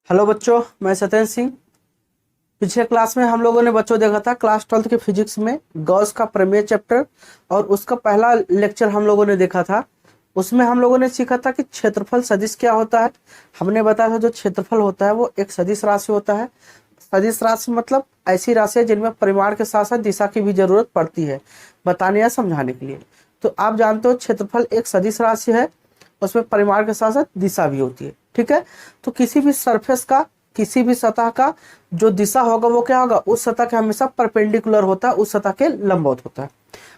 Hello बच्चों, मैं सत्येंद्र सिंह। पिछले क्लास में हम लोगों ने बच्चों देखा था क्लास 12th के फिजिक्स में गॉस का प्रमेय चैप्टर, और उसका पहला लेक्चर हम लोगों ने देखा था। उसमें हम लोगों ने सीखा था कि क्षेत्रफल सदिश क्या होता है। हमने बताया था जो क्षेत्रफल होता है वो एक सदिश राशि होता है। सदिश राशि मतलब ऐसी राशि है जिनमें परिमाण के साथ साथ दिशा की भी जरूरत पड़ती है बताने या समझाने के लिए। तो आप जानते हो क्षेत्रफल एक सदिश राशि है, उसमें परिमाण के साथ साथ दिशा भी होती है। ठीक है, तो किसी भी सरफेस का, किसी भी सतह का जो दिशा होगा वो क्या होगा, उस सतह के हमेशा परपेंडिकुलर होता है, उस सतह के लंबवत होता है।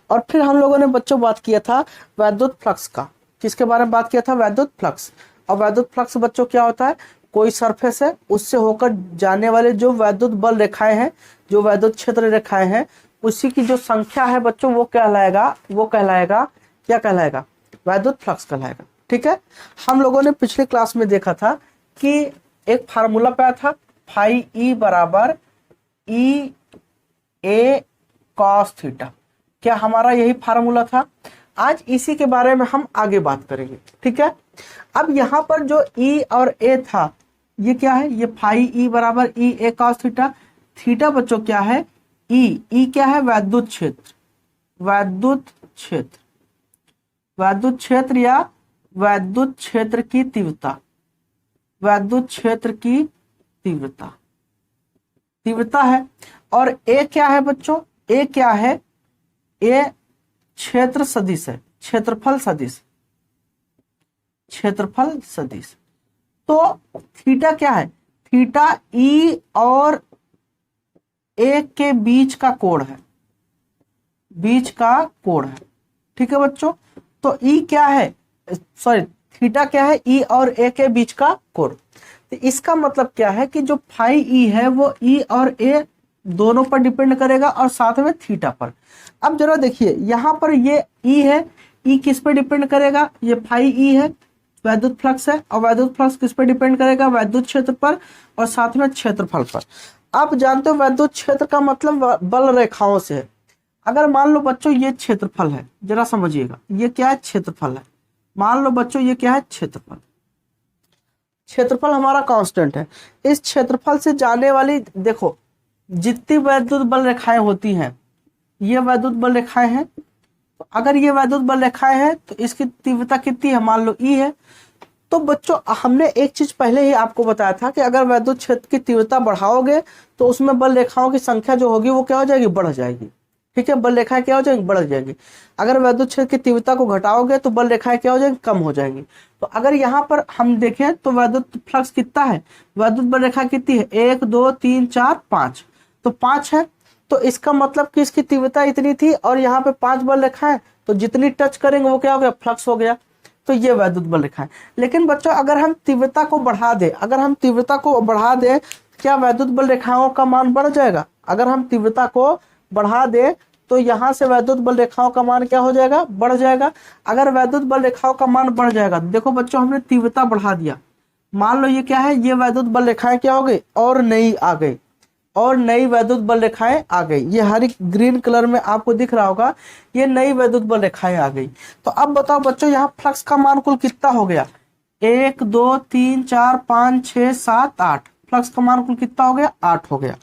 और फिर हम लोगों ने बच्चों बात किया था वैद्युत फ्लक्स का। किसके बारे में बात किया था? वैद्युत फ्लक्स। और वैद्युत फ्लक्स बच्चों क्या होता है? कोई सरफेस है, उससे होकर जाने वाले जो वैद्युत बल रेखाएं हैं, जो वैद्युत क्षेत्र रेखाएं हैं, उसी की जो संख्या है बच्चों वो कहलाएगा, क्या कहलाएगा? वैद्युत फ्लक्स कहलाएगा। ठीक है, हम लोगों ने पिछले क्लास में देखा था कि एक फार्मूला पाया था, फाई ई बराबर ई ए कॉस थीटा। क्या हमारा यही फार्मूला था? आज इसी के बारे में हम आगे बात करेंगे। ठीक है, अब यहाँ पर जो ई और ए था ये क्या है? ये फाई ई बराबर ई ए कॉस थीटा। थीटा बच्चों क्या है? ई क्या है? वैद्युत क्षेत्र, वैद्युत क्षेत्र, वैद्युत क्षेत्र या वैद्युत क्षेत्र की तीव्रता, वैद्युत क्षेत्र की तीव्रता, तीव्रता है। और ए क्या है बच्चों? ए क्या है? ए क्षेत्र सदिश है, क्षेत्रफल सदिश, क्षेत्रफल सदिश। तो थीटा क्या है? थीटा ई और ए के बीच का कोण है, बीच का कोण है। ठीक है बच्चों, तो ई क्या है? सॉरी, थीटा क्या है? ई और ए के बीच का कोण। तो इसका मतलब क्या है कि जो फाई ई है वो ई और ए दोनों पर डिपेंड करेगा और साथ में थीटा पर। अब जरा देखिए यहाँ पर ये ई है, ई किस पे डिपेंड करेगा? ये फाई ई है, वैद्युत फ्लक्स है, और वैद्युत फ्लक्स किस पे डिपेंड करेगा? वैद्युत क्षेत्र पर और साथ में क्षेत्रफल पर। आप जानते हो वैद्युत क्षेत्र का मतलब बल रेखाओं से है। अगर मान लो बच्चों ये क्षेत्रफल है, जरा समझिएगा, ये क्या है? क्षेत्रफल है। मान लो बच्चों ये क्या है? क्षेत्रफल। क्षेत्रफल हमारा कांस्टेंट है। इस क्षेत्रफल से जाने वाली, देखो जितनी वैद्युत बल रेखाएं होती हैं, ये वैद्युत बल रेखाएं हैं। तो अगर ये वैद्युत बल रेखाएं हैं तो इसकी तीव्रता कितनी है? मान लो ई है। तो बच्चों हमने एक चीज पहले ही आपको बताया था कि अगर वैद्युत क्षेत्र की तीव्रता बढ़ाओगे तो उसमें बल रेखाओं की संख्या जो होगी वो क्या हो जाएगी? बढ़ जाएगी। ठीक है, बल रेखाएं क्या हो जाएंगी? बढ़ जाएंगी। अगर वैद्युत क्षेत्र की तीव्रता को घटाओगे तो बल रेखाएं क्या हो जाएंगी? कम हो जाएंगी। तो अगर यहाँ पर हम देखें तो वैद्युत फ्लक्स कितना है? वैद्युत बल रेखा कितनी है? 1 2 3 4 5। तो 5 है, तो इसका मतलब कि इसकी तीव्रता इतनी थी और यहाँ पे 5 बल रेखाएं, तो जितनी टच करेंगे वो क्या हो गया? फ्लक्स हो गया। तो ये वैद्युत बल रेखा है। लेकिन बच्चों अगर हम तीव्रता को बढ़ा दें, अगर हम तीव्रता को बढ़ा दें, क्या वैद्युत बल रेखाओं का मान बढ़ जाएगा? अगर हम तीव्रता को बढ़ा दें तो यहाँ से वैद्युत बल रेखाओं का मान क्या हो जाएगा? बढ़ जाएगा। अगर वैद्युत बल रेखाओं का मान बढ़ जाएगा, देखो बच्चों हमने तीव्रता बढ़ा दिया, मान लो ये क्या है? ये वैद्युत बल रेखाएं क्या हो गई? और नई आ गई, और नई वैद्युत बल रेखाएं आ गई। ये हरी ग्रीन कलर में आपको दिख रहा होगा, ये नई वैद्युत बल रेखाएं आ गई। तो अब बताओ बच्चों यहाँ फ्लक्स का मान कुल कितना हो गया? 1 2 3 4 5 6 7 8। फ्लक्स का मान कुल कितना हो गया? 8 हो गया।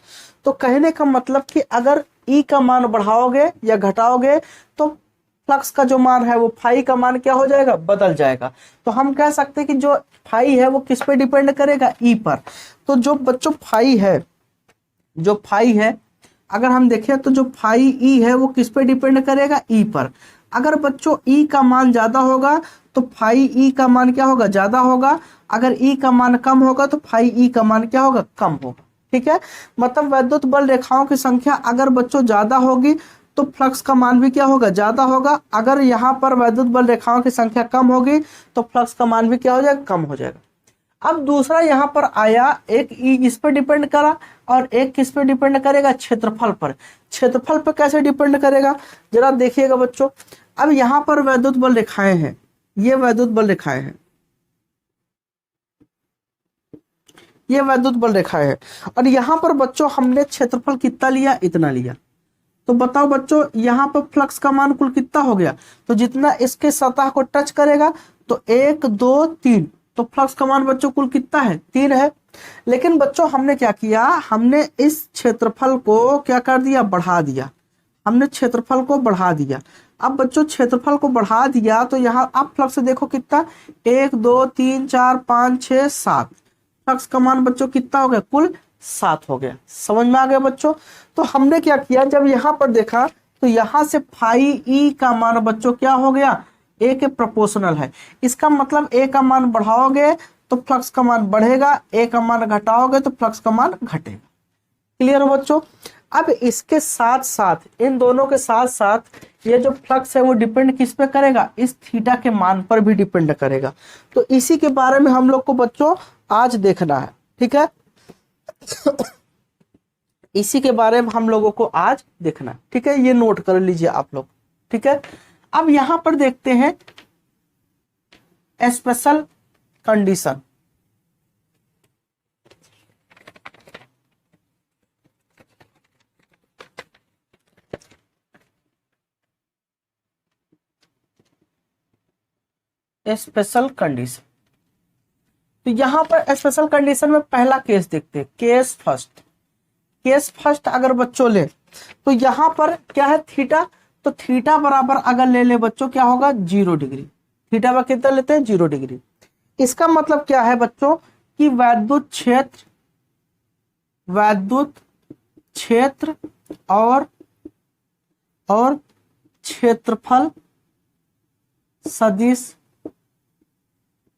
तो कहने का मतलब कि अगर ई का मान बढ़ाओगे या घटाओगे तो फ्लक्स का जो मान है वो फाई का मान क्या हो जाएगा? बदल जाएगा। तो हम कह सकते हैं कि जो फाई है वो किस पे डिपेंड करेगा? ई पर। तो जो बच्चों फाई है, जो फाई है, अगर हम देखें तो जो फाई ई है वो किस पे डिपेंड करेगा? ई पर। अगर बच्चों ई का मान ज्यादा होगा तो फाई ई का मान क्या होगा? ज्यादा होगा। अगर ई का मान कम होगा तो फाई ई का मान क्या होगा? कम होगा। ठीक है, मतलब वैद्युत बल रेखाओं की संख्या अगर बच्चों ज्यादा होगी तो फ्लक्स का मान भी क्या होगा? ज्यादा होगा। अगर यहाँ पर वैद्युत बल रेखाओं की संख्या कम होगी तो फ्लक्स का मान भी क्या हो जाएगा? कम हो जाएगा। अब दूसरा यहाँ पर आया, एक ई इस पर डिपेंड करा और एक किस पे डिपेंड करेगा? क्षेत्रफल पर। क्षेत्रफल पर कैसे डिपेंड करेगा जरा देखिएगा बच्चों। अब यहाँ पर वैद्युत बल रेखाएं हैं, ये वैद्युत बल रेखाएं हैं, ये वैद्युत बल रेखाएं है। और यहाँ पर बच्चों हमने क्षेत्रफल कितना लिया? इतना लिया। तो बताओ बच्चों यहाँ पर फ्लक्स का मान कुल कितना हो गया? तो जितना इसके सतह को टच करेगा तो 1 2 3, तो फ्लक्स का मान बच्चों कुल कितना है? 3 है। लेकिन बच्चों हमने क्या किया, हमने इस क्षेत्रफल को क्या कर दिया, बढ़ा दिया। हमने क्षेत्रफल को बढ़ा दिया। अब बच्चों क्षेत्रफल को बढ़ा दिया तो यहाँ अब फ्लक्स देखो कितना, 1 2 3 4 5 6 7, फ्लक्स का मान बच्चों कितना हो गया, कुल 7 हो गया। समझ में आ गया बच्चों। तो हमने क्या किया, जब यहाँ पर देखा तो यहाँ से फाई ई का मान बच्चों क्या हो गया, ए के प्रोपोर्शनल है। इसका मतलब ए का मान बढ़ाओगे तो फ्लक्स का मान बढ़ेगा, ए का मान घटाओगे तो फ्लक्स का मान घटेगा। क्लियर हो बच्चों। अब इसके साथ साथ, इन दोनों के साथ साथ ये जो फ्लक्स है वो डिपेंड किस पे करेगा, इस थीटा के मान पर भी डिपेंड करेगा। तो इसी के बारे में हम लोग को बच्चों आज देखना है, ठीक है। इसी के बारे में हम लोगों को आज देखना है, ठीक है। ये नोट कर लीजिए आप लोग, ठीक है। अब यहां पर देखते हैं स्पेशल कंडीशन। स्पेशल कंडीशन, तो यहां पर स्पेशल कंडीशन में पहला केस देखते हैं, केस फर्स्ट। केस फर्स्ट अगर बच्चों ले तो यहां पर क्या है, थीटा। तो थीटा बराबर अगर ले ले बच्चों क्या होगा, 0 डिग्री। थीटा पर कितना लेते हैं, 0 डिग्री। इसका मतलब क्या है बच्चों कि वैद्युत क्षेत्र और क्षेत्रफल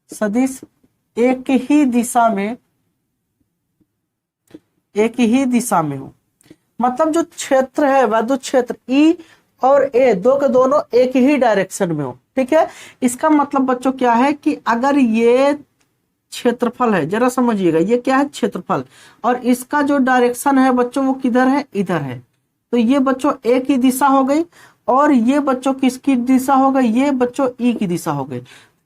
सदिश एक ही दिशा में हो। मतलब जो क्षेत्र है, वैद्युत क्षेत्र ई और ए दो के दोनों एक ही डायरेक्शन में हो, ठीक है। इसका मतलब बच्चों क्या है कि अगर ये क्षेत्रफल है, जरा समझिएगा, ये क्या है, क्षेत्रफल, और इसका जो डायरेक्शन है बच्चों वो किधर है, इधर है। तो ये बच्चों एक ही दिशा हो गई, और ये बच्चों किसकी दिशा हो गई, ये बच्चों ई की दिशा हो गई।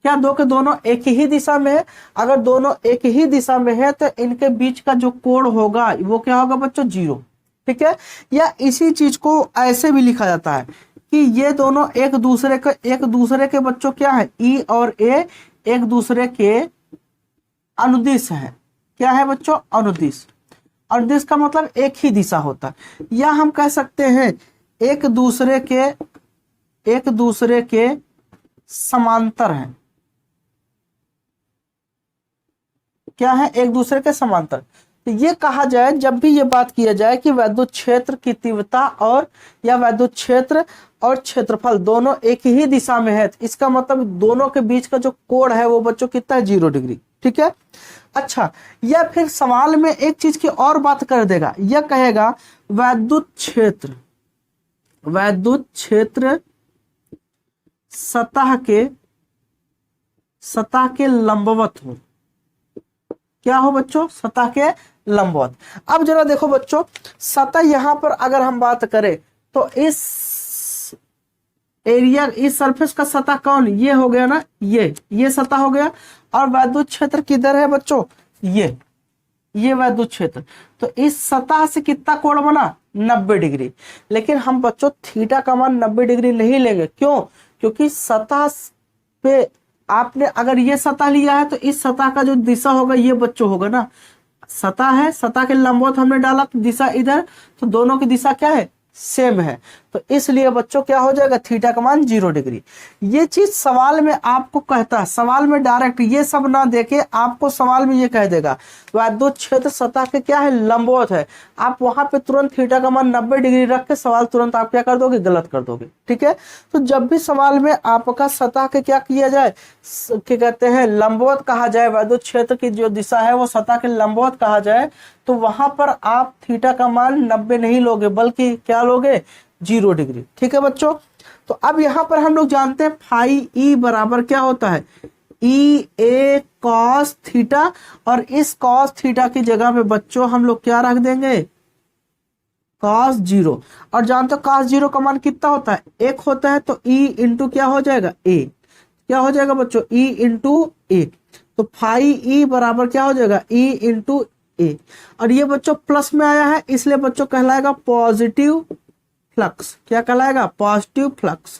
क्या दो के दोनों एक ही दिशा में है? अगर दोनों एक ही दिशा में है तो इनके बीच का जो कोण होगा वो क्या होगा बच्चों, 0, ठीक है। या इसी चीज को ऐसे भी लिखा जाता है कि ये दोनों एक दूसरे के बच्चों क्या है, ई और ए एक दूसरे के अनुदिश है। क्या है बच्चों, अनुदिश। अनुदिश का मतलब एक ही दिशा होता है, या हम कह सकते हैं एक दूसरे के समांतर हैं। क्या है, एक दूसरे के समांतर। तो ये कहा जाए, जब भी ये बात किया जाए कि वैद्युत क्षेत्र की तीव्रता और या वैद्युत क्षेत्र और क्षेत्रफल दोनों एक ही दिशा में है, तो इसका मतलब दोनों के बीच का जो कोण है वो बच्चों कितना है, 0 डिग्री, ठीक है। अच्छा, या फिर सवाल में एक चीज की और बात कर देगा, यह कहेगा वैद्युत क्षेत्र सतह के लंबवत हो। क्या हो बच्चों, सतह के लंबवत। अब जरा देखो बच्चों, सतह यहां पर अगर हम बात करें तो इस एरिया, इस सरफेस का सतह कौन, ये हो गया ना, ये सतह हो गया। और वैद्युत क्षेत्र किधर है बच्चों, ये वैद्युत क्षेत्र। तो इस सतह से कितना कोण बना, 90 डिग्री। लेकिन हम बच्चों थीटा का मान 90 डिग्री नहीं लेंगे। क्यों, क्योंकि सतह पे आपने अगर ये सतह लिया है तो इस सतह का जो दिशा होगा ये बच्चों होगा ना, सतह है, सतह के लंबवत हमने डाला तो दिशा इधर, तो दोनों की दिशा क्या है, सेम है। तो इसलिए बच्चों क्या हो जाएगा, थीटा का मान 0 डिग्री। ये चीज सवाल में आपको कहता है, सवाल में डायरेक्ट ये सब ना देके आपको सवाल में ये कह देगा वैद्युत क्षेत्र सतह के क्या है, लंबवत है। आप वहां पे तुरंत थीटा का मान 90 डिग्री रख के सवाल तुरंत आप क्या कर दोगे, गलत कर दोगे, ठीक है। तो जब भी सवाल में आपका सतह के क्या किया जाए, क्या कहते हैं, लंबवत कहा जाए, वैद्युत क्षेत्र की जो दिशा है वो सतह के लंबवत कहा जाए, तो वहां पर आप थीटा का मान 90 नहीं लोगे, बल्कि क्या लोगे, 0 डिग्री, ठीक है बच्चों। तो अब यहां पर हम लोग जानते हैं फाई ई बराबर क्या होता है, ई ए कॉस थीटा। और इस कॉस थीटा की जगह पे बच्चों हम लोग क्या रख देंगे, कॉस 0। और जानते हो कॉस 0 का मान कितना होता है, 1 होता है। तो ई इंटू क्या हो जाएगा, ए। क्या हो जाएगा बच्चों, ई इंटू ए। तो फाई ई बराबर क्या हो जाएगा, ई इंटू ए। और ये बच्चों प्लस में आया है, इसलिए बच्चों कहलाएगा पॉजिटिव फ्लक्स। क्या कहलाएगा, पॉजिटिव फ्लक्स।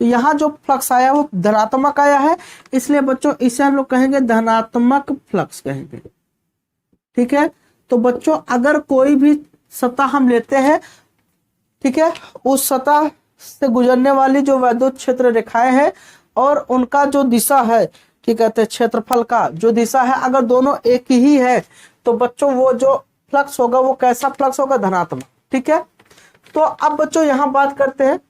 तो यहाँ जो फ्लक्स आया वो धनात्मक आया है, इसलिए बच्चों इसे हम लोग कहेंगे धनात्मक फ्लक्स कहेंगे, ठीक है। तो बच्चों अगर कोई भी सतह हम लेते हैं, ठीक है, उस सतह से गुजरने वाली जो वैद्युत क्षेत्र रेखाएं हैं और उनका जो दिशा है, ठीक है, तो क्षेत्रफल का जो दिशा है अगर दोनों एक ही है तो बच्चों वो जो फ्लक्स होगा वो कैसा फ्लक्स होगा, धनात्मक। ठीक है। तो अब बच्चों यहां बात करते हैं,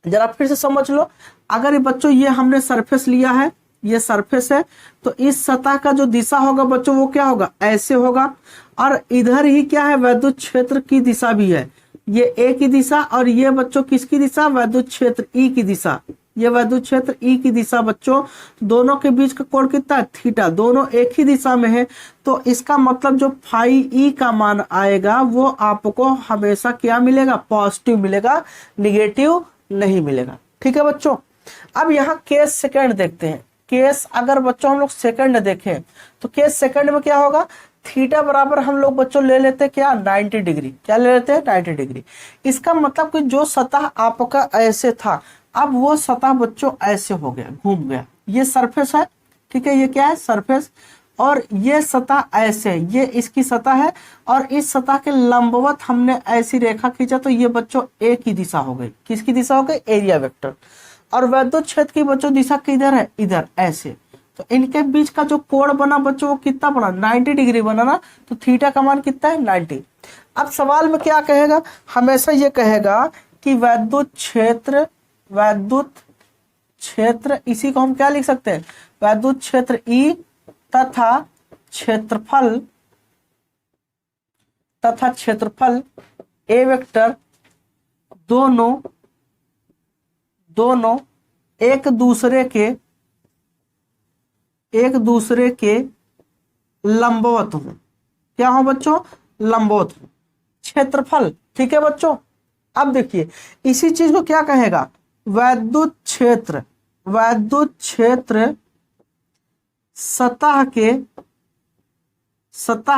जरा फिर से समझ लो। अगर बच्चों ये हमने सरफेस लिया है, ये सरफेस है, तो इस सतह का जो दिशा होगा बच्चों वो क्या होगा, ऐसे होगा। और इधर ही क्या है, वैद्युत क्षेत्र की दिशा भी है, ये ए की दिशा, और ये बच्चों किसकी दिशा, वैद्युत क्षेत्र ई की दिशा। ये वैद्युत क्षेत्र ई की दिशा बच्चों, दोनों के बीच का कोण कितना है, थीटा, दोनों एक ही दिशा में है। तो इसका मतलब जो फाई ई का मान आएगा वो आपको हमेशा क्या मिलेगा, पॉजिटिव मिलेगा, निगेटिव नहीं मिलेगा। ठीक है बच्चों। अब यहाँ केस सेकंड देखते हैं। केस अगर बच्चों हम लोग सेकंड देखें तो केस सेकंड में क्या होगा, थीटा बराबर हम लोग बच्चों ले लेते हैं क्या, 90 डिग्री। क्या ले लेते हैं, 90 डिग्री। इसका मतलब कि जो सतह आपका ऐसे था, अब वो सतह बच्चों ऐसे हो गया, घूम गया। ये सरफेस है, ठीक है, ये क्या है, सरफेस। और ये सतह ऐसे, ये इसकी सतह है, और इस सतह के लंबवत हमने ऐसी रेखा खींचा तो ये बच्चों एक ही दिशा हो गई। किसकी दिशा हो गई, एरिया वेक्टर। और वैद्युत क्षेत्र की बच्चों दिशा किधर है, इधर, ऐसे। तो इनके बीच का जो कोण बना बच्चों वो कितना बना, 90 डिग्री बना ना। तो थीटा का मान कितना है, 90। अब सवाल में क्या कहेगा, हमेशा ये कहेगा कि वैद्युत क्षेत्र इसी को हम क्या लिख सकते हैं, वैद्युत क्षेत्र ई तथा क्षेत्रफल ए वेक्टर दोनों एक दूसरे के लंबवत हो। क्या हो बच्चों, लंबवत हो। क्षेत्रफल, ठीक है बच्चों। अब देखिए इसी चीज को क्या कहेगा, वैद्युत क्षेत्र सतह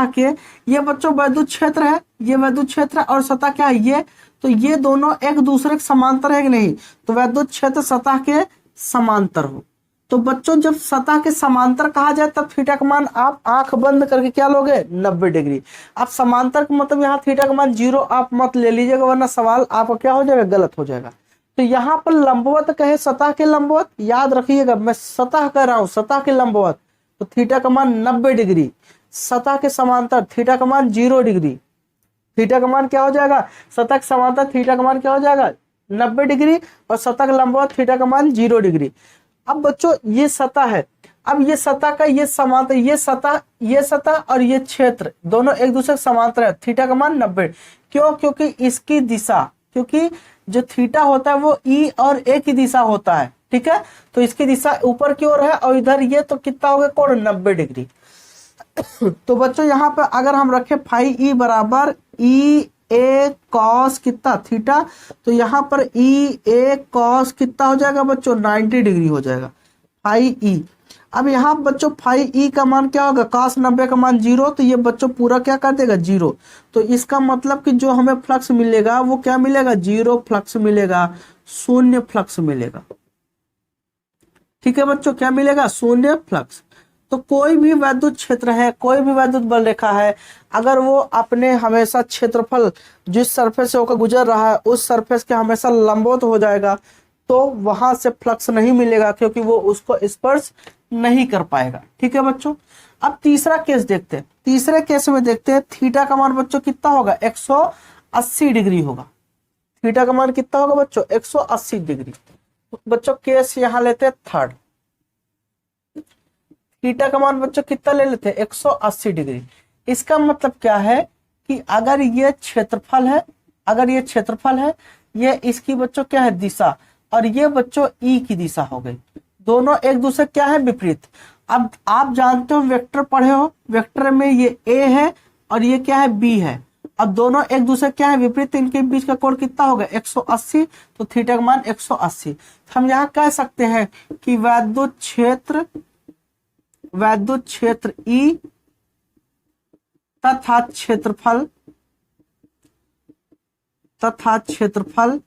के ये बच्चों वैद्युत क्षेत्र है, ये वैद्युत क्षेत्र और सतह क्या है, ये। तो ये दोनों एक दूसरे के समांतर है कि नहीं, तो वैद्युत क्षेत्र सतह के समांतर हो। तो बच्चों जब सतह के समांतर कहा जाए तब थीटा का मान आप आंख बंद करके क्या लोगे, 90 डिग्री। आप समांतर का मतलब यहाँ थीटा का मान 0 आप मत ले लीजिएगा, वरना सवाल आपका क्या हो जाएगा, गलत हो जाएगा। तो यहाँ पर लंबवत कहे, सतह के लंबवत, याद रखिएगा मैं सतह कह रहा हूँ, सतह के लंबवत। तो थीटा का मान 90 डिग्री, सतह के समांतर थीटा का मान 0 डिग्री। थीटा का मान क्या हो जाएगा, सतह के समांतर थीटा का मान क्या हो जाएगा, 90 डिग्री, और सतह के लंबवत थीटा का मान 0 डिग्री। अब बच्चों ये सतह है, अब ये सतह का ये समांतर, ये सतह और ये क्षेत्र दोनों एक दूसरे के समांतर है, थीटा का मान 90। क्यों, क्योंकि इसकी दिशा, क्योंकि जो थीटा होता है वो ई और ए की दिशा होता है, ठीक है। तो इसकी दिशा ऊपर की ओर है और इधर ये, तो कितना हो गया कोण, 90 डिग्री। तो बच्चों यहाँ पे अगर हम रखें फाई ई बराबर ई ए कॉस कितना थीटा, तो यहाँ पर ई ए कॉस कितना हो जाएगा बच्चों, 90 डिग्री हो जाएगा, फाई ई। अब यहाँ बच्चों फाई ई का मान क्या होगा, कॉस 90 का मान 0, तो ये बच्चों पूरा क्या कर देगा, 0। तो इसका मतलब कि जो हमें फ्लक्स मिलेगा वो क्या मिलेगा, 0 फ्लक्स मिलेगा, शून्य फ्लक्स मिलेगा। ठीक है बच्चों, क्या मिलेगा, शून्य फ्लक्स। तो कोई भी वैद्युत क्षेत्र है, कोई भी वैद्युत बल रेखा है, अगर वो अपने हमेशा क्षेत्रफल जिस सरफेस से होकर गुजर रहा है उस सरफेस के हमेशा लंबवत हो जाएगा, तो वहां से फ्लक्स नहीं मिलेगा, क्योंकि वो उसको स्पर्श नहीं कर पाएगा। ठीक है बच्चों। अब तीसरा केस देखते हैं। तीसरे केस में देखते हैं थीटा का मान बच्चों कितना होगा, 180 डिग्री होगा। थीटा का मान कितना होगा बच्चों, 180 डिग्री। तो बच्चों केस यहां लेते हैं थर्ड। थीटा का मान बच्चों कितना ले लेते हैं, 180 डिग्री। इसका मतलब क्या है कि अगर ये क्षेत्रफल है, ये इसकी बच्चों क्या है, दिशा, और ये बच्चों ई की दिशा हो गई। दोनों एक दूसरे क्या है, विपरीत। अब आप जानते हो, वेक्टर पढ़े हो, वेक्टर में ये ए है और ये क्या है, बी है। अब दोनों एक दूसरे क्या है, विपरीत। इनके बीच का कोण कितना होगा, 180। तो थीटा का मान 180। हम यहाँ कह सकते हैं कि वैद्युत क्षेत्र ई तथा क्षेत्रफल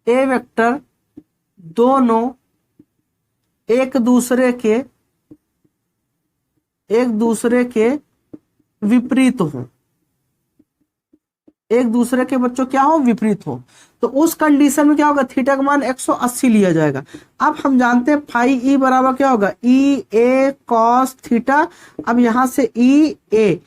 ए वेक्टर दोनों एक दूसरे के विपरीत हो, एक दूसरे के बच्चों क्या हो, विपरीत हो, तो उस कंडीशन में क्या होगा, थीटा का मान 180 लिया जाएगा। अब हम जानते हैं फाई ई बराबर क्या होगा, ई ए कॉस थीटा। अब यहां से ई ए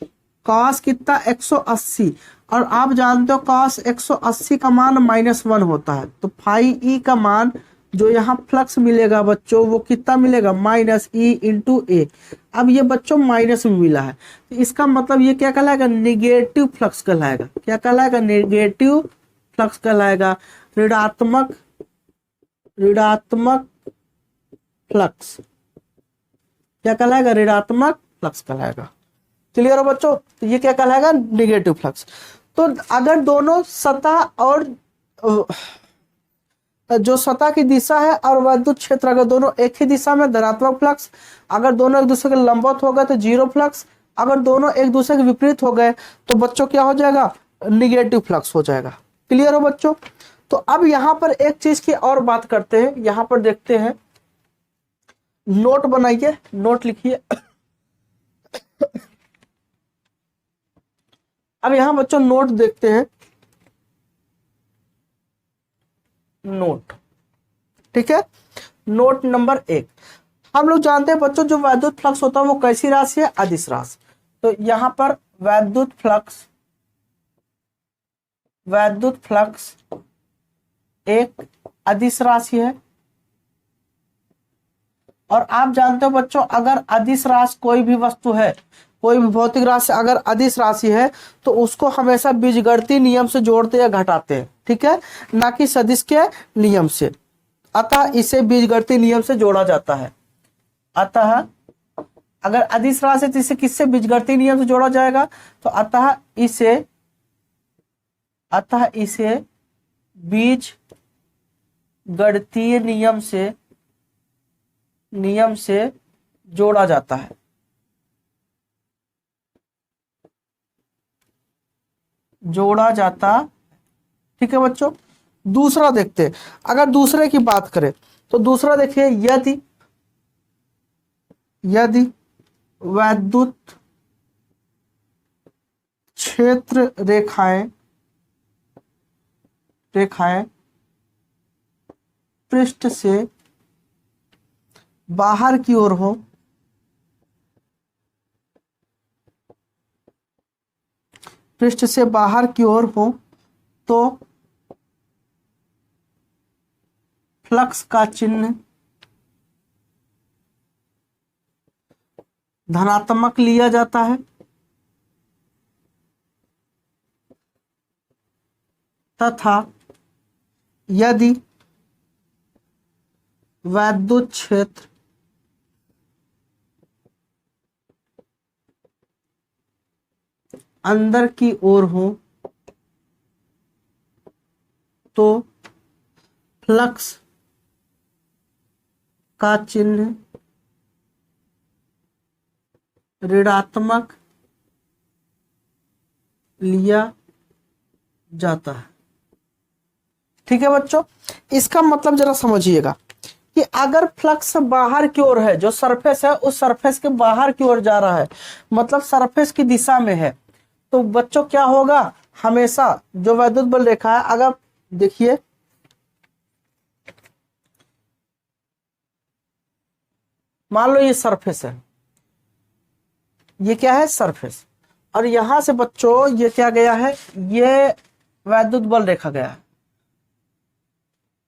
कॉस कितना 180, और आप जानते हो कॉस 180 का मान -1 होता है, तो फाई ई का मान जो यहाँ फ्लक्स मिलेगा बच्चों वो कितना मिलेगा, -e/a। अब ये बच्चों माइनस में मिला है, तो इसका मतलब ये क्या कहलाएगा, निगेटिव फ्लक्स कहलाएगा। क्या कहलाएगा, निगेटिव फ्लक्स कहलाएगा, ऋणात्मक फ्लक्स। क्या कहलाएगा, ऋणात्मक फ्लक्स कहलाएगा। क्लियर हो बच्चों, तो ये क्या कहलाएगा, निगेटिव फ्लक्स। तो अगर दोनों सतह और जो सतह की दिशा है और विद्युत क्षेत्र अगर दोनों एक ही दिशा में, धनात्मक फ्लक्स। अगर दोनों एक दूसरे के लंबवत हो गए तो जीरो फ्लक्स। अगर दोनों एक दूसरे के विपरीत हो गए तो बच्चों क्या हो जाएगा, निगेटिव फ्लक्स हो जाएगा। क्लियर हो बच्चों। तो अब यहाँ पर एक चीज की और बात करते हैं, यहाँ पर देखते हैं, नोट बनाइए, नोट लिखिए। अब यहाँ बच्चों नोट देखते हैं, नोट, ठीक है। नोट नंबर 1, हम लोग जानते हैं बच्चों जो वैद्युत फ्लक्स होता है वो कैसी राशि है, अदिश राशि। तो यहां पर वैद्युत फ्लक्स एक अदिश राशि है। और आप जानते हो बच्चों अगर अदिश राशि कोई भी वस्तु है, कोई भी भौतिक राशि अगर अदिश राशि है तो उसको हमेशा बीजगणितीय नियम से जोड़ते या घटाते हैं, ठीक है, ना कि सदिश के नियम से। अतः इसे बीजगणितीय नियम से जोड़ा जाता है। अतः अगर अदिश राशि है तो इसे किससे, बीजगणितीय नियम से जोड़ा जाएगा। तो अतः इसे बीजगणितीय नियम से जोड़ा जाता है। ठीक है बच्चों। दूसरा देखते हैं, अगर दूसरे की बात करें तो दूसरा देखिए, यदि वैद्युत क्षेत्र रेखाएं पृष्ठ से बाहर की ओर हो, तो फ्लक्स का चिन्ह धनात्मक लिया जाता है, तथा यदि वैद्युत क्षेत्र अंदर की ओर हो तो फ्लक्स का चिन्ह ऋणात्मक लिया जाता है। ठीक है बच्चों, इसका मतलब जरा समझिएगा कि अगर फ्लक्स बाहर की ओर है, जो सरफेस है उस सरफेस के बाहर की ओर जा रहा है, मतलब सरफेस की दिशा में है, तो बच्चों क्या होगा, हमेशा जो वैद्युत बल रेखा है, अगर देखिए मान लो ये सरफेस है, ये क्या है, सरफेस, और यहां से बच्चों ये क्या गया है, ये वैद्युत बल रेखा गया है।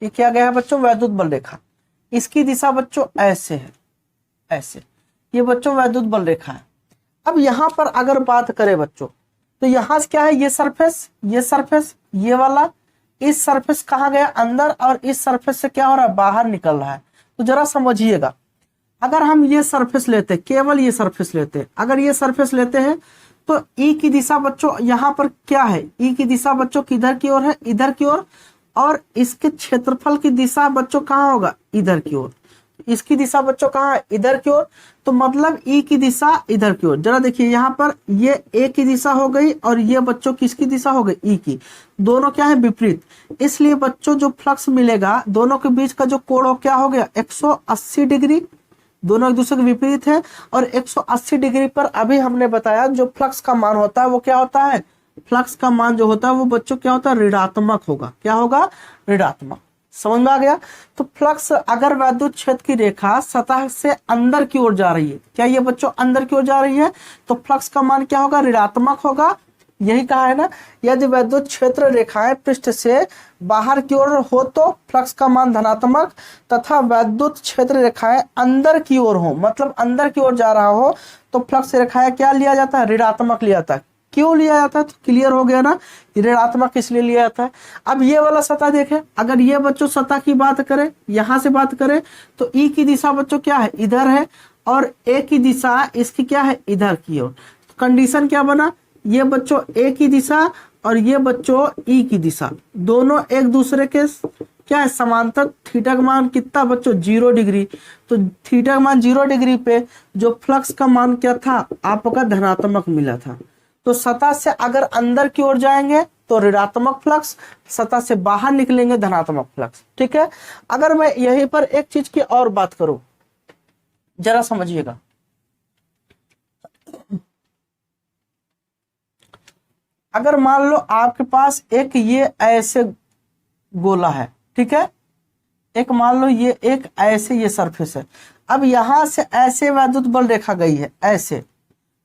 ये क्या गया है बच्चों, वैद्युत बल रेखा। इसकी दिशा बच्चों ऐसे है, ऐसे, ये बच्चों वैद्युत बल रेखा है। अब यहां पर अगर बात करें बच्चों, तो यहां से क्या है, ये सरफेस, ये वाला, इस सरफेस कहाँ गया, अंदर, और इस सरफेस से क्या हो रहा है, बाहर निकल रहा है। तो जरा समझिएगा, अगर हम ये सरफेस लेते, केवल ये सरफेस लेते, अगर ये सरफेस लेते हैं तो ई की दिशा बच्चों यहाँ पर क्या है, ई की दिशा बच्चों किधर की ओर है, इधर की ओर, और इसके क्षेत्रफल की दिशा बच्चों कहाँ होगा, इधर की ओर। इसकी दिशा बच्चों कहाँ है, इधर की ओर, तो मतलब ई की दिशा इधर की ओर। जरा देखिए यहाँ पर ये ए की दिशा हो गई और ये बच्चों किसकी दिशा हो गई, ई की, दोनों क्या है, विपरीत। इसलिए बच्चों जो फ्लक्स मिलेगा दोनों के बीच का जो कोण हो क्या हो गया, 180 डिग्री। दोनों एक दूसरे के विपरीत है। और 180 डिग्री पर अभी हमने बताया जो फ्लक्स का मान होता है वो क्या होता है, फ्लक्स का मान जो होता है वो बच्चों क्या होता है, ऋणात्मक होगा। क्या होगा, ऋणात्मक। समझ में आ गया। तो फ्लक्स अगर वैद्युत क्षेत्र की रेखा सतह से अंदर की ओर जा रही है, क्या ये बच्चों अंदर की ओर जा रही है, तो फ्लक्स का मान क्या होगा, ऋणात्मक होगा। यही कहा है ना, यदि वैद्युत क्षेत्र रेखाएं पृष्ठ से बाहर की ओर हो तो फ्लक्स का मान धनात्मक, तथा वैद्युत क्षेत्र रेखाएं अंदर की ओर हो, मतलब अंदर की ओर जा रहा हो, तो फ्लक्स रेखाएं क्या लिया जाता है, ऋणात्मक लिया जाता है। क्यों लिया जाता है, तो क्लियर हो गया ना, ऋणात्मक इसलिए लिया जाता है। अब ये वाला सतह देखें, अगर ये बच्चों सतह की बात करें, यहां से बात करें, तो ई की दिशा बच्चों क्या है, इधर है, और ए की दिशा इसकी क्या है, इधर की ओर। कंडीशन क्या बना, ये बच्चों ए की दिशा और ये बच्चों ई की दिशा, दोनों एक दूसरे के क्या है, समांतर। थीटा का मान कितना बच्चों, 0 डिग्री। तो थीटा का मान 0 डिग्री पे जो फ्लक्स का मान क्या था, आपका धनात्मक मिला था। तो सतह से अगर अंदर की ओर जाएंगे तो ऋणात्मक फ्लक्स, सतह से बाहर निकलेंगे धनात्मक फ्लक्स। ठीक है। अगर मैं यहीं पर एक चीज की और बात करूं, जरा समझिएगा। अगर मान लो आपके पास एक ये ऐसे गोला है, ठीक है, एक मान लो ये एक ऐसे ये सरफेस है। अब यहां से ऐसे वैद्युत बल रेखा गई है, ऐसे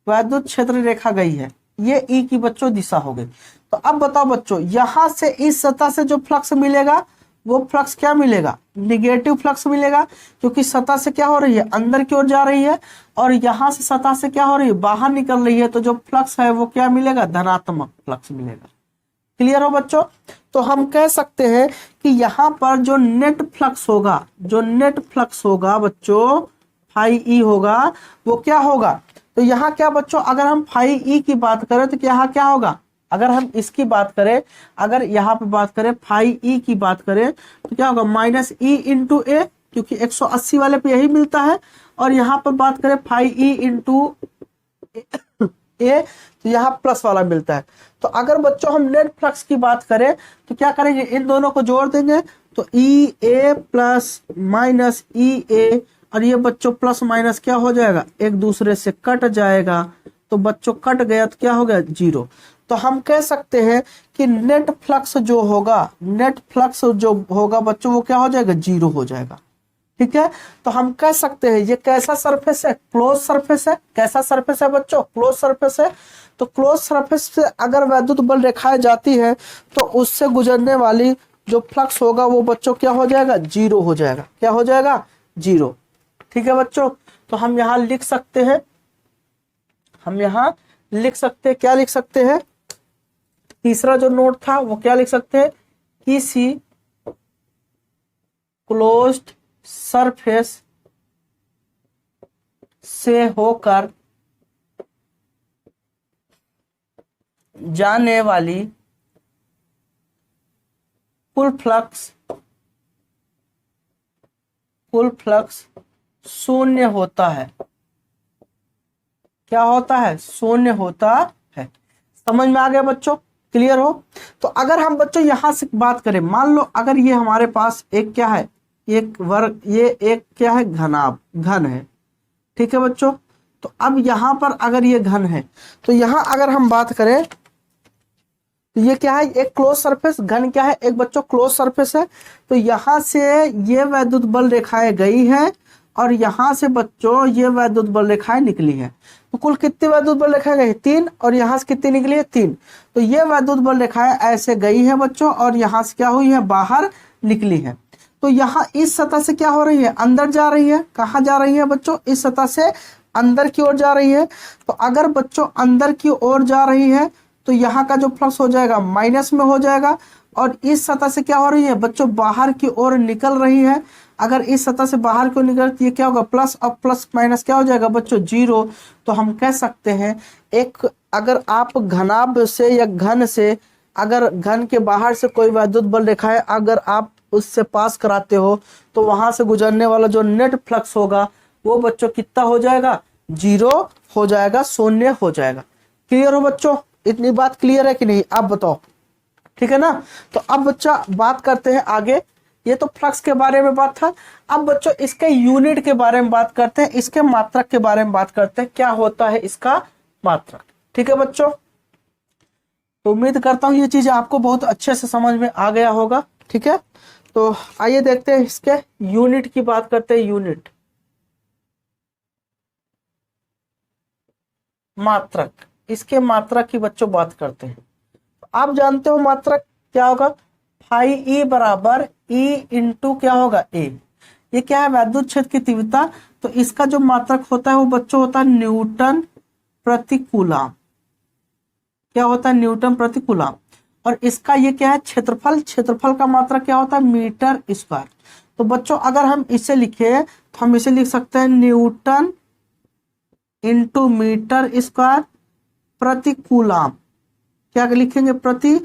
वैद्युत क्षेत्र रेखा गई है, ये ई की बच्चों दिशा हो गई। तो अब बताओ बच्चों, यहां से इस सतह से जो फ्लक्स मिलेगा वो फ्लक्स क्या मिलेगा, निगेटिव फ्लक्स मिलेगा, क्योंकि सतह से क्या हो रही है, अंदर की ओर जा रही है, और यहां से सतह से क्या हो रही है, बाहर निकल रही है। तो जो फ्लक्स है वो क्या मिलेगा, धनात्मक फ्लक्स मिलेगा। क्लियर हो बच्चों। तो हम कह सकते हैं कि यहाँ पर जो नेट फ्लक्स होगा, जो नेट फ्लक्स होगा बच्चों, फाई ई होगा, वो क्या होगा। तो यहाँ क्या बच्चों, अगर हम फाई ई की बात करें तो यहाँ क्या होगा, अगर हम इसकी बात करें, अगर यहाँ पे बात करें फाई ई की बात करें तो क्या होगा, माइनस ई इंटू ए, क्योंकि 180 वाले पे यही मिलता है। और यहाँ पर बात करें फाई ई इंटू ए, तो यहाँ प्लस वाला मिलता है। तो अगर बच्चों हम नेट फ्लक्स की बात करें तो क्या करेंगे, इन दोनों को जोड़ देंगे, तो ई ए प्लस माइनस ई ए, और ये बच्चों प्लस माइनस क्या हो जाएगा, एक दूसरे से कट जाएगा। तो बच्चों कट गया तो क्या हो गया, 0। तो हम कह सकते हैं कि नेट फ्लक्स जो होगा, नेट फ्लक्स जो होगा बच्चों वो क्या हो जाएगा, 0 हो जाएगा। ठीक है। तो हम कह सकते हैं ये कैसा सरफेस है, क्लोज सरफेस है। कैसा सरफेस है बच्चों, क्लोज सरफेस है। तो क्लोज सरफेस से अगर वैद्युत बल रेखाएं जाती है तो उससे गुजरने वाली जो फ्लक्स होगा वो बच्चों क्या हो जाएगा, 0 हो जाएगा। क्या हो जाएगा, 0। ठीक है बच्चों। तो हम यहाँ लिख सकते हैं, हम यहाँ लिख सकते हैं, क्या लिख सकते हैं, तीसरा जो नोट था वो क्या लिख सकते हैं, किसी क्लोज्ड सरफेस से होकर जाने वाली कुल फ्लक्स शून्य होता है। क्या होता है, शून्य होता है। समझ में आ गया बच्चों, क्लियर हो। तो अगर हम बच्चों यहां से बात करें, मान लो अगर ये हमारे पास एक क्या है, एक वर्ग, ये एक क्या है, घन है। ठीक है बच्चों। तो अब यहां पर अगर ये घन है तो यहां अगर हम बात करें तो ये क्या है, एक क्लोज सरफेस, घन क्या है, एक बच्चों क्लोज सरफेस है। तो यहां से ये वैद्युत बल रेखाएं गई है और यहां से बच्चों ये वैद्युत बल रेखाएं निकली है। तो कुल कितनी वैद्युत बल रेखाएं गई, 3, और यहां से कितनी निकली है, 3। तो ये वैद्युत बल रेखाएं ऐसे गई है बच्चों और यहां से क्या हुई है, बाहर निकली है। तो यहाँ इस सतह से क्या हो रही है, अंदर जा रही है। कहाँ जा रही है बच्चों, इस सतह से अंदर की ओर जा रही है। तो अगर बच्चों अंदर की ओर जा रही है तो यहाँ का जो फ्लक्स हो जाएगा माइनस में हो जाएगा, और इस सतह से क्या हो रही है बच्चों, बाहर की ओर निकल रही है। अगर इस सतह से बाहर की ओर निकलती है क्या होगा, प्लस, और प्लस माइनस क्या हो जाएगा बच्चों, 0। तो हम कह सकते हैं एक, अगर आप घनाभ से या घन से, अगर घन के बाहर से कोई वैद्युत बल रेखा है, अगर आप उससे पास कराते हो तो वहां से गुजरने वाला जो नेट फ्लक्स होगा वो बच्चों कितना हो जाएगा, 0 हो जाएगा, शून्य हो जाएगा। क्लियर हो बच्चों, इतनी बात क्लियर है कि नहीं, आप बताओ। ठीक है ना। तो अब बच्चा बात करते हैं आगे ये तो फ्लक्स के बारे में बात था। अब बच्चों इसके यूनिट के बारे में बात करते हैं, इसके मात्रक के बारे में बात करते हैं, क्या होता है इसका मात्रक। ठीक है बच्चों, तो उम्मीद करता हूं ये चीज आपको बहुत अच्छे से समझ में आ गया होगा। ठीक है, तो आइए देखते हैं इसके यूनिट की बात करते हैं। यूनिट मात्रक, इसके मात्रक की बच्चों बात करते हैं। आप जानते हो मात्रक क्या होगा, फाई ई बराबर ई इंटू क्या होगा ए। ये क्या है, वैद्युत क्षेत्र की तीव्रता। तो इसका जो मात्रक होता है वो बच्चों होता है न्यूटन प्रति कूलम। क्या होता है, न्यूटन प्रति कूलम। और इसका ये क्या है, क्षेत्रफल। क्षेत्रफल का मात्रक क्या होता है, मीटर स्क्वायर। तो बच्चों अगर हम इसे लिखे तो हम इसे लिख सकते हैं न्यूटन इंटू मीटर स्क्वायर प्रति कूलम। क्या लिखेंगे, प्रति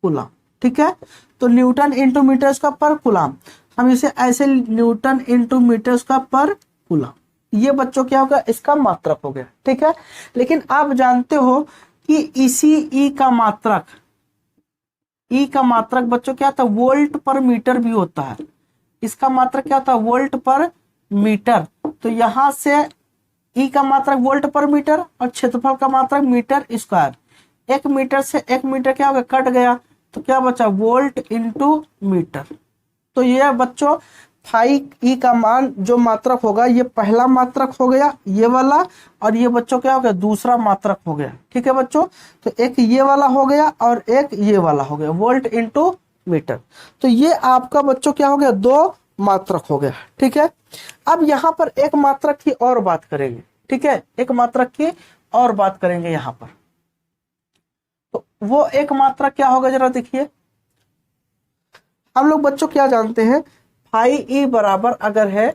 कूलम। ठीक है, तो न्यूटन इंटू मीटर स्क्वायर पर कूलम, हम इसे ऐसे न्यूटन इंटू मीटर स्क्वायर पर कूलम। ये बच्चों क्या होगा, इसका मात्रक हो गया। ठीक है, लेकिन आप जानते हो कि इसी ई का मात्रक, ई का मात्रक बच्चों क्या होता है, वोल्ट पर मीटर भी होता है। इसका मात्रक क्या होता है, वोल्ट पर मीटर। तो यहां से ई का मात्रक वोल्ट पर मीटर और क्षेत्रफल का मात्रक मीटर स्क्वायर। 1 मीटर से 1 मीटर क्या होगा, कट गया, तो क्या बचा, वोल्ट इंटू मीटर। तो ये बच्चों फाई ई का मान जो मात्रक होगा, ये पहला मात्रक हो गया ये वाला, और ये बच्चों क्या हो गया, दूसरा मात्रक हो गया। ठीक है बच्चों, तो एक ये वाला हो गया और एक ये वाला हो गया, वोल्ट इंटू मीटर। तो ये आपका बच्चों क्या हो गया, 2 मात्रक हो गया। ठीक है, अब यहाँ पर एक मात्रक की और बात करेंगे। ठीक है, एक मात्रक की और बात करेंगे यहाँ पर। तो वो एक मात्रक क्या होगा, जरा देखिए। हम लोग बच्चों क्या जानते हैं, फाई ई बराबर अगर है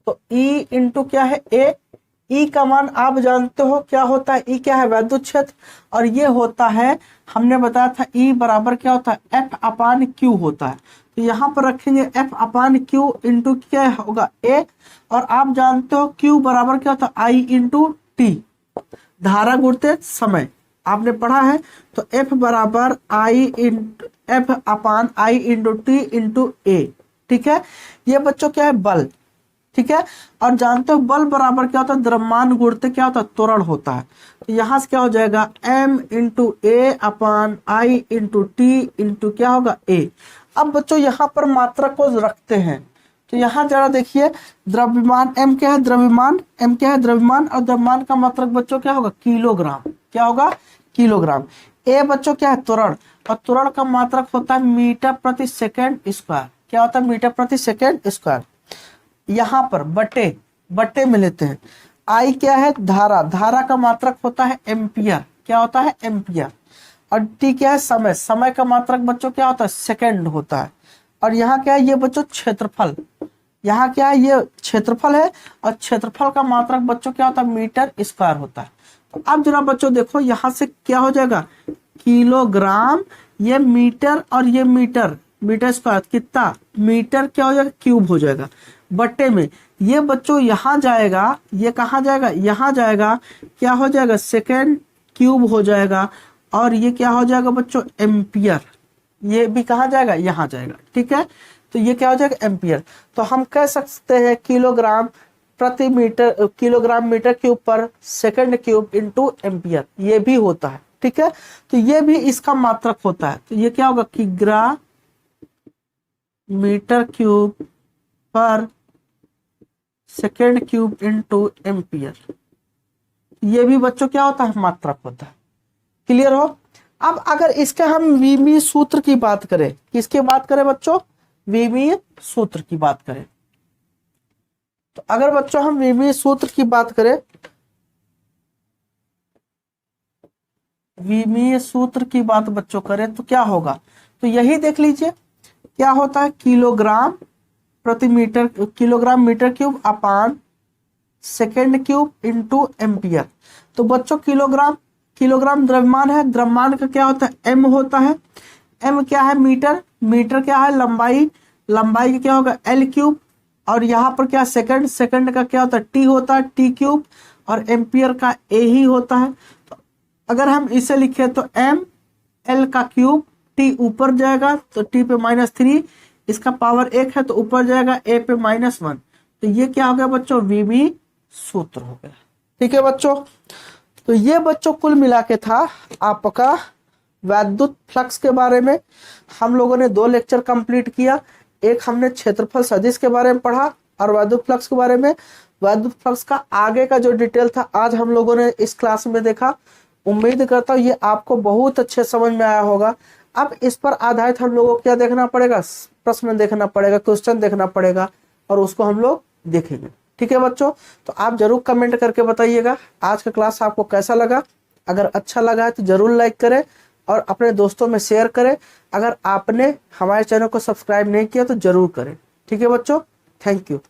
तो ई इंटू क्या है, ए। ई का मान आप जानते हो क्या होता है, ई क्या है, वैद्युत क्षेत्र। और ये होता है, हमने बताया था ई बराबर क्या होता है, एफ अपान क्यू होता है। तो यहाँ पर रखेंगे एफ अपान क्यू इंटू क्या होगा, ए। और आप जानते हो क्यू बराबर क्या होता है, आई इंटू टी, धारा गुणित समय, आपने पढ़ा है। तो एफ बराबर आई इंटू एफ अपान आई इंटू टी इंटू ए। ठीक है, ये बच्चों क्या है, बल। ठीक है, और जानते हो बल बराबर क्या होता है, द्रव्यमान गुणित क्या होता है, त्वरण होता है। तो यहां से क्या हो जाएगा, m इंटू ए अपान आई इंटू टी इंटू क्या होगा, ए। अब बच्चों यहाँ पर मात्रक को रखते हैं। तो यहाँ जरा देखिए, द्रव्यमान m क्या है, द्रव्यमान m क्या है, द्रव्यमान। और द्रव्यमान का मात्रक बच्चों क्या होगा, किलोग्राम। क्या होगा, किलोग्राम। ए बच्चों क्या है, त्वरण। और त्वरण का मात्रक होता है मीटर प्रति सेकेंड स्क्वायर। क्या होता है, मीटर प्रति सेकेंड स्क्वायर। यहाँ पर बट्टे में लेते हैं। आई क्या है, धारा। धारा का मात्रक होता है एम्पियर। क्या होता है, एम्पियर। और टी क्या है, समय। समय का मात्रक बच्चों क्या होता है, सेकंड होता है। और यहाँ क्या है, ये बच्चों क्षेत्रफल। यहाँ क्या है, ये क्षेत्रफल है। और क्षेत्रफल का मात्रक बच्चों क्या होता है, मीटर स्क्वायर होता है। तो अब जरा बच्चों देखो, यहाँ से क्या हो जाएगा, किलोग्राम, ये मीटर और ये मीटर, मीटर स्क्वायर कितना, मीटर क्या हो जाएगा, क्यूब हो जाएगा। बट्टे में ये बच्चों यहाँ जाएगा, ये कहाँ जाएगा, यहाँ जाएगा, क्या हो जाएगा, सेकेंड क्यूब हो जाएगा। और ये क्या हो जाएगा बच्चों, एम्पियर। ये भी कहाँ जाएगा, यहाँ जाएगा। ठीक है, तो ये क्या हो जाएगा, एम्पियर। तो हम कह सकते हैं किलोग्राम प्रति मीटर, किलोग्राम मीटर क्यूब पर सेकंड क्यूब इंटू एम्पियर, ये भी होता है। ठीक है, तो ये भी इसका मात्रक होता है। तो ये क्या होगा, किग्रा मीटर क्यूब पर सेकेंड क्यूब इंटू एम्पियर, ये भी बच्चों क्या होता है, मात्रक होता है। क्लियर हो। अब अगर इसके हम विमीय सूत्र की बात करें, किसकी बात करें बच्चों, विमीय सूत्र की बात करें। तो अगर बच्चों हम विमीय सूत्र की बात करें, विमीय सूत्र की बात बच्चों करें तो क्या होगा, तो यही देख लीजिए क्या होता है, किलोग्राम प्रति metre, kilogram metre cube upon second cube into ampere. तो बच्चों किलोग्राम, किलोग्राम द्रव्यमान है, द्रव्यमान का क्या होता है, एम होता है। एम क्या है, मीटर, मीटर क्या है, लंबाई, लंबाई का क्या होगा, एल क्यूब। और यहाँ पर क्या, सेकंड, सेकंड का क्या होता है, टी होता है, टी क्यूब। और एम्पियर का ए ही होता है। तो अगर हम इसे लिखे तो एम एल का क्यूब टी ऊपर जाएगा तो टी पे -3, इसका पावर 1 है तो ऊपर जाएगा a पे -1, तो ये क्या हो गया बच्चों, वीबी सूत्र हो गया। ठीक है बच्चों, तो ये बच्चों कुल मिला के था आपका वैद्युत फ्लक्स के बारे में। हम लोगों ने 2 लेक्चर कंप्लीट किया, एक हमने क्षेत्रफल सदिश के बारे में पढ़ा और वैद्युत फ्लक्स के बारे में। वैद्युत फ्लक्स का आगे का जो डिटेल था आज हम लोगों ने इस क्लास में देखा। उम्मीद करता हूँ ये आपको बहुत अच्छे समझ में आया होगा। अब इस पर आधारित हम लोगों को क्या देखना पड़ेगा, प्रश्न देखना पड़ेगा, क्वेश्चन देखना पड़ेगा और उसको हम लोग देखेंगे। ठीक है बच्चों, तो आप जरूर कमेंट करके बताइएगा आज का क्लास आपको कैसा लगा। अगर अच्छा लगा है तो जरूर लाइक करें और अपने दोस्तों में शेयर करें। अगर आपने हमारे चैनल को सब्सक्राइब नहीं किया तो जरूर करें। ठीक है बच्चों, थैंक यू।